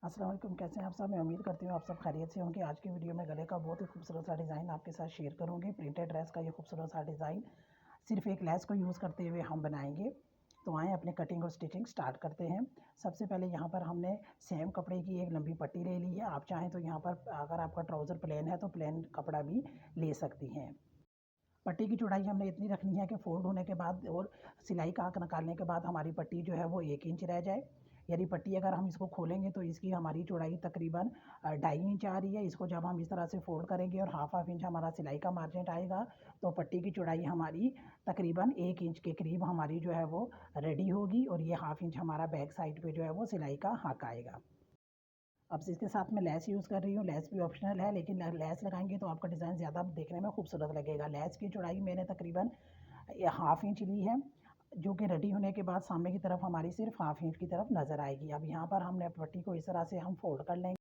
अस्सलाम वालेकुम, कैसे हैं आप सब। मैं उम्मीद करती हूँ आप सब खैरियत से होंगे। आज की वीडियो में गले का बहुत ही खूबसूरत सा डिज़ाइन आपके साथ शेयर करूँगी। प्रिंटेड ड्रेस का ये खूबसूरत सा डिज़ाइन सिर्फ एक लेस को यूज़ करते हुए हम बनाएंगे। तो आएँ अपने कटिंग और स्टिचिंग स्टार्ट करते हैं। सबसे पहले यहाँ पर हमने सेम कपड़े की एक लंबी पट्टी ले ली है। आप चाहें तो यहाँ पर अगर आपका ट्राउज़र प्लेन है तो प्लेन कपड़ा भी ले सकती हैं। पट्टी की चौड़ाई हमने इतनी रखनी है कि फोल्ड होने के बाद और सिलाई का आंक निकालने के बाद हमारी पट्टी जो है वो 1 इंच रह जाए। यदि पट्टी अगर हम इसको खोलेंगे तो इसकी हमारी चौड़ाई तकरीबन 2.5 इंच आ रही है। इसको जब हम इस तरह से फोल्ड करेंगे और हाफ इंच हमारा सिलाई का मार्जिन आएगा तो पट्टी की चौड़ाई हमारी तकरीबन 1 इंच के करीब हमारी जो है वो रेडी होगी और ये हाफ इंच हमारा बैक साइड पे जो है वो सिलाई का हक आएगा। अब इसके साथ मैं लेस यूज़ कर रही हूँ। लेस भी ऑप्शनल है, लेकिन लेस लगाएंगे तो आपका डिज़ाइन ज़्यादा देखने में खूबसूरत लगेगा। लेस की चौड़ाई मैंने तकरीबन हाफ इंच ली है, जो कि रेडी होने के बाद सामने की तरफ हमारी सिर्फ हाफ इंच की तरफ नज़र आएगी। अब यहाँ पर हमने पट्टी को इस तरह से हम फोल्ड कर लेंगे।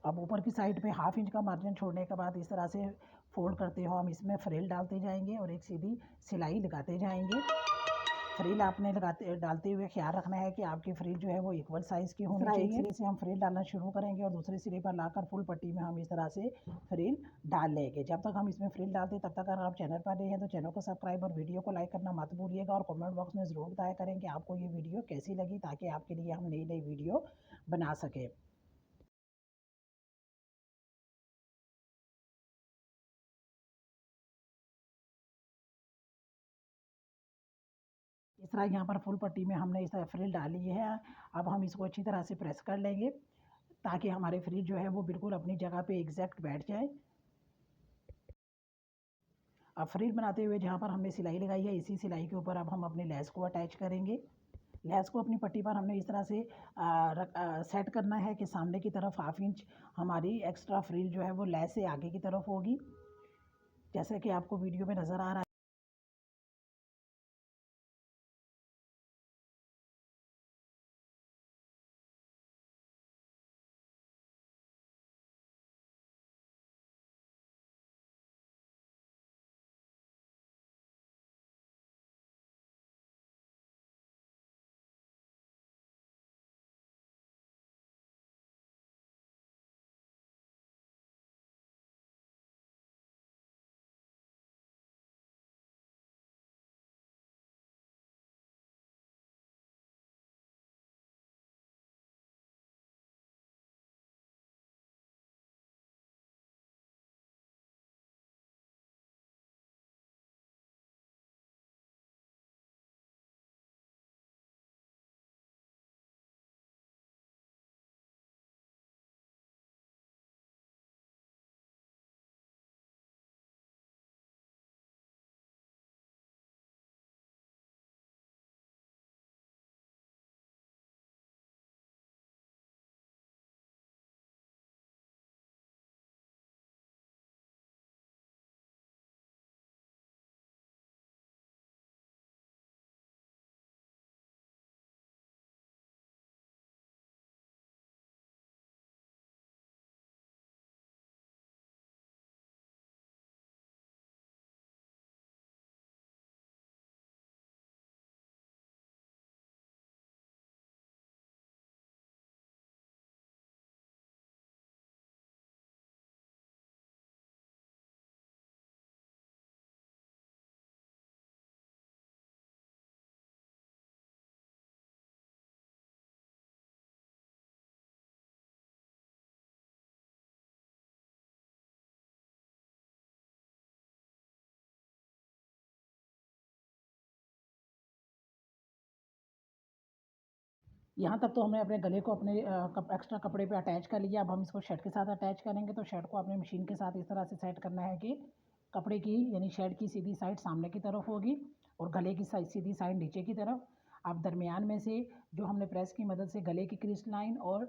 अब ऊपर की साइड पे हाफ इंच का मार्जिन छोड़ने के बाद इस तरह से फोल्ड करते हो हम इसमें फ्रिल डालते जाएंगे और एक सीधी सिलाई लगाते जाएंगे। फ्रिल आपने डालते हुए ख्याल रखना है कि आपकी फ्रिल जो है वो इक्वल साइज़ की होनी चाहिए। एक सिरे से हम फ्रिल डालना शुरू करेंगे और दूसरे सिरे पर लाकर फुल पट्टी में हम इस तरह से फ्रिल डाल लेंगे। जब तक हम इसमें फ्रिल डालते हैं तब तक अगर आप चैनल पर नए हैं तो चैनल को सब्सक्राइब और वीडियो को लाइक करना मत भूलिएगा और कमेंट बॉक्स में ज़रूर बताया करें कि आपको ये वीडियो कैसी लगी, ताकि आपके लिए हम नई नई वीडियो बना सकें। इस तरह यहाँ पर फुल पट्टी में हमने इस तरह फ्रिल डाली है। अब हम इसको अच्छी तरह से प्रेस कर लेंगे ताकि हमारे फ्रिल जो है वो बिल्कुल अपनी जगह पे एग्जैक्ट बैठ जाए। अब फ्रिल बनाते हुए जहाँ पर हमने सिलाई लगाई है इसी सिलाई के ऊपर अब हम अपने लेस को अटैच करेंगे। लेस को अपनी पट्टी पर हमने इस तरह से सेट करना है कि सामने की तरफ हाफ इंच हमारी एक्स्ट्रा फ्रिल जो है वो लेस से आगे की तरफ होगी, जैसे कि आपको वीडियो में नज़र आ रहा है। यहाँ तक तो हमने अपने गले को अपने एक्स्ट्रा कपड़े पे अटैच कर लिया। अब हम इसको शर्ट के साथ अटैच करेंगे। तो शर्ट को अपने मशीन के साथ इस तरह से सेट करना है कि कपड़े की यानी शर्ट की सीधी साइड सामने की तरफ होगी और गले की सीधी साइड नीचे की तरफ। अब दरमियान में से जो हमने प्रेस की मदद से गले की क्रीज लाइन और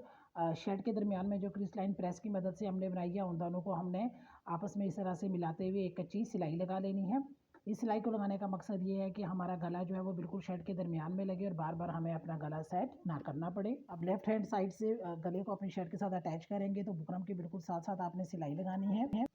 शर्ट के दरमियान में जो क्रीज लाइन प्रेस की मदद से हमने बनाई है उन दोनों को हमने आपस में इस तरह से मिलाते हुए एक कच्ची सिलाई लगा लेनी है। इस सिलाई को लगाने का मकसद ये है कि हमारा गला जो है वो बिल्कुल शर्ट के दरमियान में लगे और बार बार हमें अपना गला सेट ना करना पड़े। अब लेफ्ट हैंड साइड से गले को अपनी शर्ट के साथ अटैच करेंगे तो बुकरम के बिल्कुल साथ साथ आपने सिलाई लगानी है।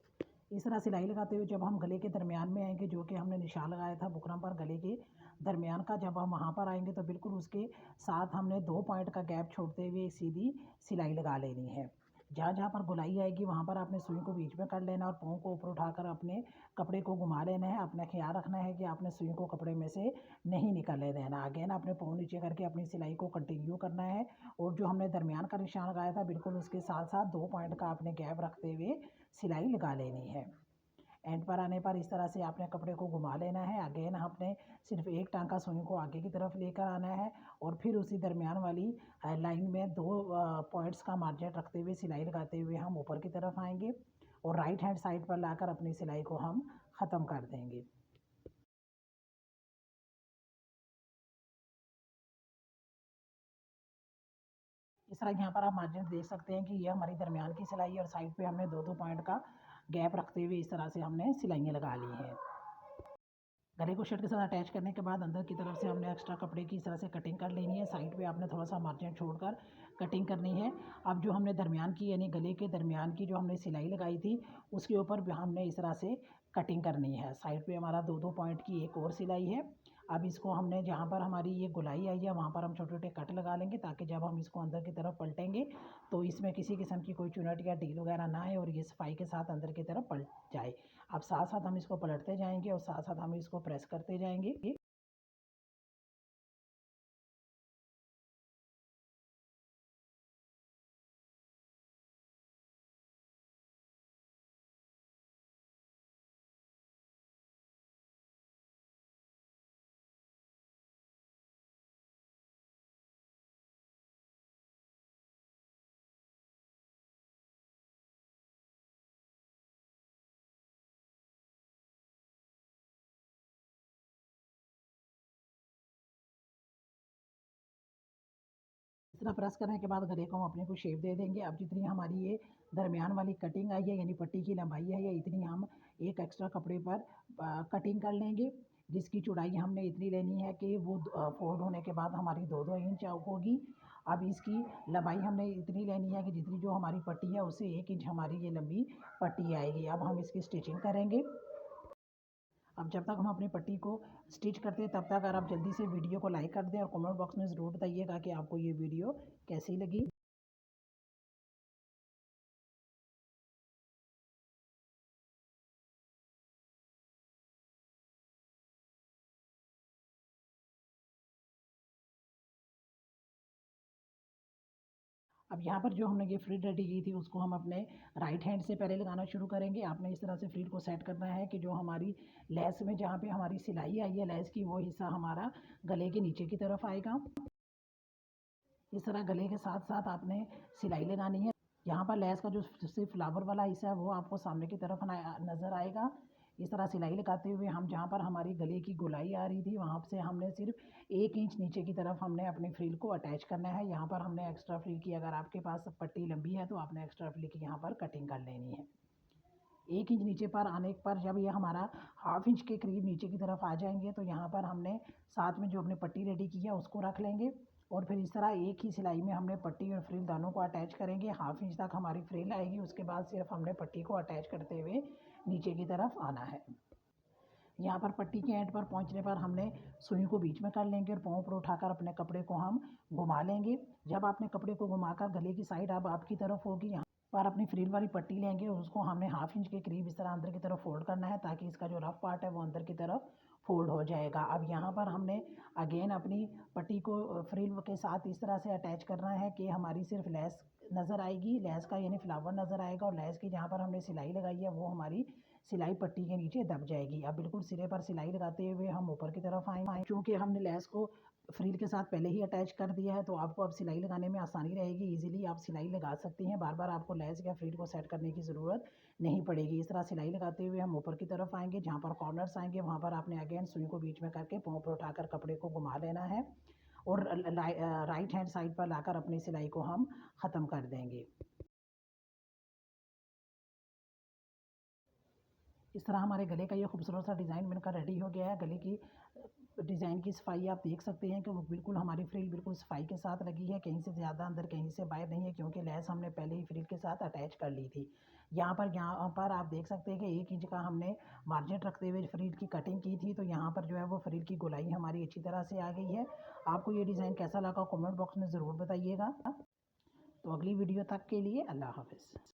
इस तरह सिलाई लगाते हुए जब हम गले के दरमियान में आएंगे, जो कि हमने निशान लगाया था बुकरम पर गले के दरमियान का, जब हम वहाँ पर आएंगे तो बिल्कुल उसके साथ हमने 2 पॉइंट का गैप छोड़ते हुए एक सीधी सिलाई लगा लेनी है। जहाँ जहाँ पर गोलाई आएगी वहाँ पर आपने सुई को बीच में कर लेना और पाँव को ऊपर उठाकर अपने कपड़े को घुमा लेना है। अपना ख्याल रखना है कि आपने सुई को कपड़े में से नहीं निकलने देना। अगेन अपने पाँव नीचे करके अपनी सिलाई को कंटिन्यू करना है और जो हमने दरमियान का निशान लगाया था बिल्कुल उसके साथ साथ 2 पॉइंट का आपने गैप रखते हुए सिलाई लगा लेनी है। एंड पर आने पर इस तरह से आपने कपड़े को घुमा लेना है। अगेन आपने सिर्फ एक टांका सुई को आगे की तरफ लेकर आना है और फिर उसी दरमियान वाली लाइन में 2 पॉइंट्स का मार्जिन रखते हुए सिलाई लगाते हुए हम ऊपर की तरफ आएंगे और राइट हैंड साइड पर लाकर अपनी सिलाई को हम ख़त्म कर देंगे। इस तरह यहाँ पर आप मार्जिन देख सकते हैं कि ये हमारी दरमियान की सिलाई है और साइड पे हमने 2-2 पॉइंट का गैप रखते हुए इस तरह से हमने सिलाइयाँ लगा ली हैं। गले को शर्ट के साथ अटैच करने के बाद अंदर की तरफ से हमने एक्स्ट्रा कपड़े की इस तरह से कटिंग कर लेनी है। साइड पे आपने थोड़ा सा मार्जिन छोड़कर कटिंग करनी है। अब जो हमने दरमियान की यानी गले के दरमियान की जो हमने सिलाई लगाई थी उसके ऊपर भी हमने इस तरह से कटिंग करनी है। साइड पे हमारा 2-2 पॉइंट की एक और सिलाई है। अब इसको हमने जहाँ पर हमारी ये गोलाई आई है वहाँ पर हम छोटे छोटे कट लगा लेंगे ताकि जब हम इसको अंदर की तरफ पलटेंगे तो इसमें किसी किस्म की कोई चुनट या ढील वगैरह ना आए और ये सफाई के साथ अंदर की तरफ पलट जाए। अब साथ साथ हम इसको पलटते जाएंगे और साथ साथ हम इसको प्रेस करते जाएंगे। इस तरह प्रेस करने के बाद गले को हम अपने को शेप दे देंगे। अब जितनी हमारी ये दरमियान वाली कटिंग आई है यानी पट्टी की लंबाई है या इतनी हम एक एक्स्ट्रा कपड़े पर कटिंग कर लेंगे, जिसकी चौड़ाई हमने इतनी लेनी है कि वो फोल्ड होने के बाद हमारी 2-2 इंच होगी। अब इसकी लंबाई हमने इतनी लेनी है कि जितनी जो हमारी पट्टी है उससे 1 इंच हमारी ये लंबी पट्टी आएगी। अब हम इसकी स्टिचिंग करेंगे। अब जब तक हम अपनी पट्टी को स्टिच करते हैं तब तक अगर आप जल्दी से वीडियो को लाइक कर दें और कमेंट बॉक्स में ज़रूर बताइएगा कि आपको ये वीडियो कैसी लगी। अब यहाँ पर जो हमने ये फ्रिल रेडी की थी उसको हम अपने राइट हैंड से पहले लगाना शुरू करेंगे। आपने इस तरह से फ्रिल को सेट करना है कि जो हमारी लेस में जहाँ पे हमारी सिलाई आई है लेस की वो हिस्सा हमारा गले के नीचे की तरफ आएगा। इस तरह गले के साथ साथ आपने सिलाई लगानी है। यहाँ पर लेस का जो सिर्फ फ्लावर वाला हिस्सा है वो आपको सामने की तरफ नज़र आएगा। इस तरह सिलाई लगाते हुए हम जहाँ पर हमारी गले की गोलाई आ रही थी वहाँ से हमने सिर्फ 1 इंच नीचे की तरफ हमने अपनी फ्रिल को अटैच करना है। यहाँ पर हमने एक्स्ट्रा फ्रिल की, अगर आपके पास पट्टी लंबी है तो आपने एक्स्ट्रा फ्रिल की यहाँ पर कटिंग कर लेनी है। 1 इंच नीचे पर आने पर जब ये हमारा हाफ इंच के करीब नीचे की तरफ आ जाएंगे तो यहाँ पर हमने साथ में जो अपनी पट्टी रेडी की है उसको रख लेंगे और फिर इस तरह एक ही सिलाई में हमने पट्टी और फ्रिल दोनों को अटैच करेंगे। हाफ इंच तक हमारी फ्रिल आएगी, उसके बाद सिर्फ हमने पट्टी को अटैच करते हुए नीचे की तरफ आना है। यहाँ पर पट्टी के एंड पर पहुँचने पर हमने सुई को बीच में कर लेंगे और पाँव पर उठाकर अपने कपड़े को हम घुमा लेंगे। जब आपने कपड़े को घुमाकर गले की साइड अब आपकी तरफ होगी, यहाँ पर अपनी फ्रिल वाली पट्टी लेंगे और उसको हमने हाफ इंच के करीब इस तरह अंदर की तरफ फोल्ड करना है ताकि इसका जो रफ पार्ट है वो अंदर की तरफ फोल्ड हो जाएगा। अब यहाँ पर हमने अगेन अपनी पट्टी को फ्रिल के साथ इस तरह से अटैच करना है कि हमारी सिर्फ लेस नज़र आएगी, लेस का यानी फ्लावर नज़र आएगा और लेस की जहाँ पर हमने सिलाई लगाई है वो हमारी सिलाई पट्टी के नीचे दब जाएगी। अब बिल्कुल सिरे पर सिलाई लगाते हुए हम ऊपर की तरफ आएंगे। चूँकि हमने लेस को फ्रिल के साथ पहले ही अटैच कर दिया है तो आपको अब सिलाई लगाने में आसानी रहेगी। इजीली आप सिलाई लगा सकती हैं, बार बार आपको लेस या फ्रिल को सेट करने की ज़रूरत नहीं पड़ेगी। इस तरह सिलाई लगाते हुए हम ऊपर की तरफ आएंगे। जहाँ पर कॉर्नर्स आएंगे वहाँ पर आपने अगेन सुई को बीच में करके पाँव पर उठाकर कपड़े को घुमा लेना है और राइट हैंड साइड पर लाकर अपनी सिलाई को हम ख़त्म कर देंगे। इस तरह हमारे गले का ये खूबसूरत सा डिज़ाइन बनकर रेडी हो गया है। गले की डिज़ाइन की सफाई आप देख सकते हैं कि वो बिल्कुल हमारी फ्रिल बिल्कुल सफाई के साथ लगी है, कहीं से ज़्यादा अंदर कहीं से बाहर नहीं है, क्योंकि लैस हमने पहले ही फ्रिल के साथ अटैच कर ली थी। यहाँ पर आप देख सकते हैं कि 1 इंच का हमने मार्जिन रखते हुए फ्रिल की कटिंग की थी, तो यहाँ पर जो है वो फ्रिल की गोलाई हमारी अच्छी तरह से आ गई है। आपको ये डिज़ाइन कैसा लगा कमेंट बॉक्स में ज़रूर बताइएगा। तो अगली वीडियो तक के लिए अल्लाह हाफ़िज़।